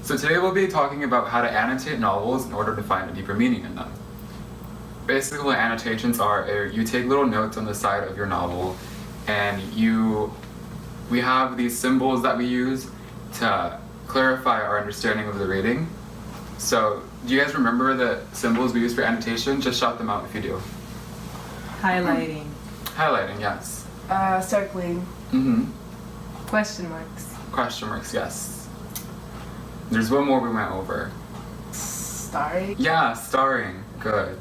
So today we'll be talking about how to annotate novels in order to find a deeper meaning in them. Basically what annotations are, you take little notes on the side of your novel and we have these symbols that we use to clarify our understanding of the reading. So do you guys remember the symbols we use for annotation? Just shout them out if you do. Highlighting. Highlighting, yes. Circling. Question marks. Question marks, yes. There's one more we went over. Starring. Yeah, starring. Good.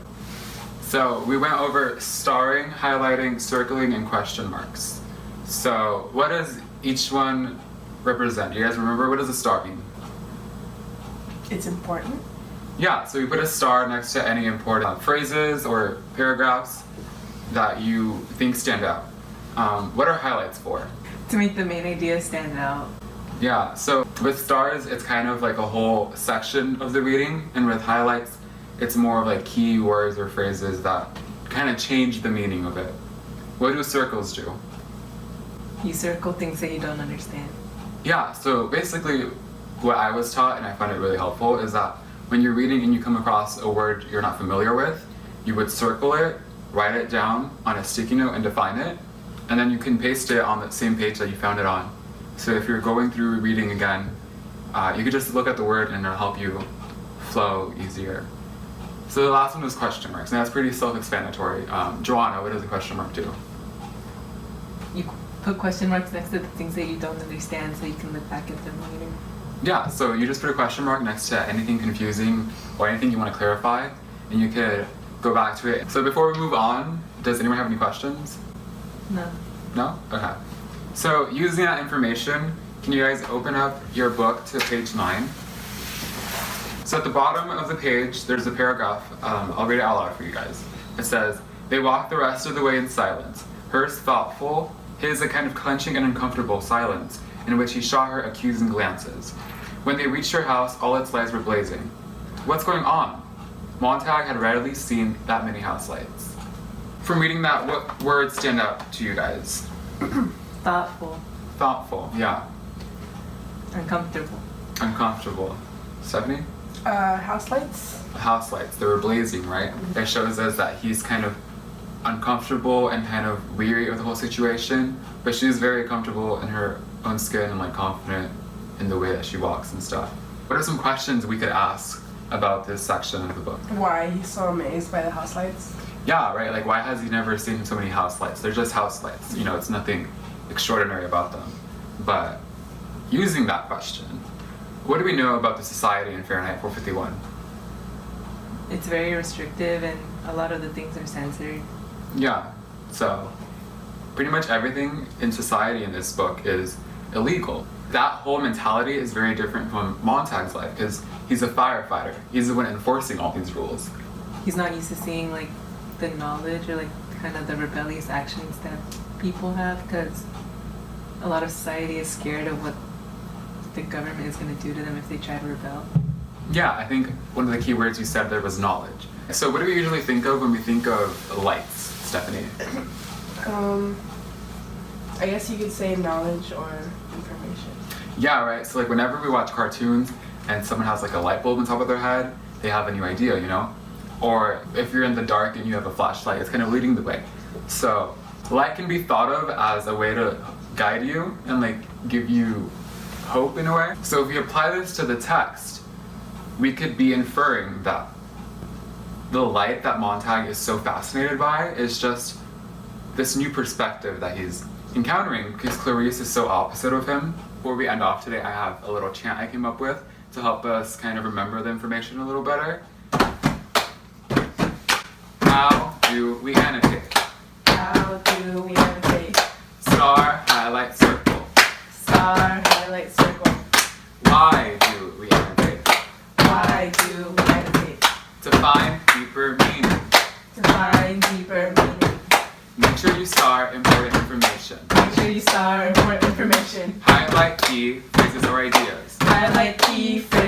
So we went over starring, highlighting, circling, and question marks. So what does each one represent? Do you guys remember? What does a star mean? It's important. Yeah, so we put a star next to any important phrases or paragraphs that you think stand out. What are highlights for? To make the main idea stand out. Yeah, so with stars, it's kind of like a whole section of the reading, and with highlights, it's more of like key words or phrases that kind of change the meaning of it. What do circles do? You circle things that you don't understand. Yeah, so basically what I was taught, and I find it really helpful, is that when you're reading and you come across a word you're not familiar with, you would circle it, write it down on a sticky note and define it, and then you can paste it on the same page that you found it on. So if you're going through reading again, you could just look at the word and it'll help you flow easier. So the last one was question marks, and that's pretty self-explanatory. Joanna, what does a question mark do? You put question marks next to the things that you don't understand so you can look back at them later. Yeah, so you just put a question mark next to anything confusing or anything you want to clarify, and you could go back to it. So before we move on, does anyone have any questions? No. No? Okay. So using that information, can you guys open up your book to page 9? So at the bottom of the page, there's a paragraph. I'll read it out loud for you guys. It says, "They walked the rest of the way in silence, hers thoughtful, his a kind of clenching and uncomfortable silence, in which he shot her accusing glances. When they reached her house, all its lights were blazing. What's going on?" Montag had rarely seen that many house lights. From reading that, what words stand out to you guys? Thoughtful. Thoughtful, yeah. Uncomfortable. Uncomfortable. Stephanie? House lights. House lights, they were blazing, right? That shows us that he's kind of uncomfortable and kind of weary of the whole situation, but she's very comfortable in her own skin and like confident in the way that she walks and stuff. What are some questions we could ask about this section of the book? Why he's so amazed by the house lights. Yeah, right, like why has he never seen so many house lights? They're just house lights, you know, it's nothing extraordinary about them. But using that question, what do we know about the society in Fahrenheit 451? It's very restrictive and a lot of the things are censored. Yeah, so pretty much everything in society in this book is illegal. That whole mentality is very different from Montag's life because he's a firefighter. He's the one enforcing all these rules. He's not used to seeing like the knowledge or like kind of the rebellious actions that people have because a lot of society is scared of what the government is going to do to them if they try to rebel. Yeah, I think one of the key words you said there was knowledge. So what do we usually think of when we think of lights, Stephanie? I guess you could say knowledge or information. Yeah, right. So like whenever we watch cartoons and someone has like a light bulb on top of their head, they have a new idea, you know? Or if you're in the dark and you have a flashlight, it's kind of leading the way. So light can be thought of as a way to guide you and like give you hope in a way. So if we apply this to the text, we could be inferring that the light that Montag is so fascinated by is just this new perspective that he's encountering because Clarice is so opposite of him. Before we end off today, I have a little chant I came up with to help us kind of remember the information a little better. How do we annotate? How do we annotate? Star, highlight, circle. Star, highlight, circle. Why do we annotate? Why do we annotate? To find deeper meaning. To find deeper meaning. Make sure you star important information. Make sure you star important information. Highlight key phrases or ideas. Highlight key phrases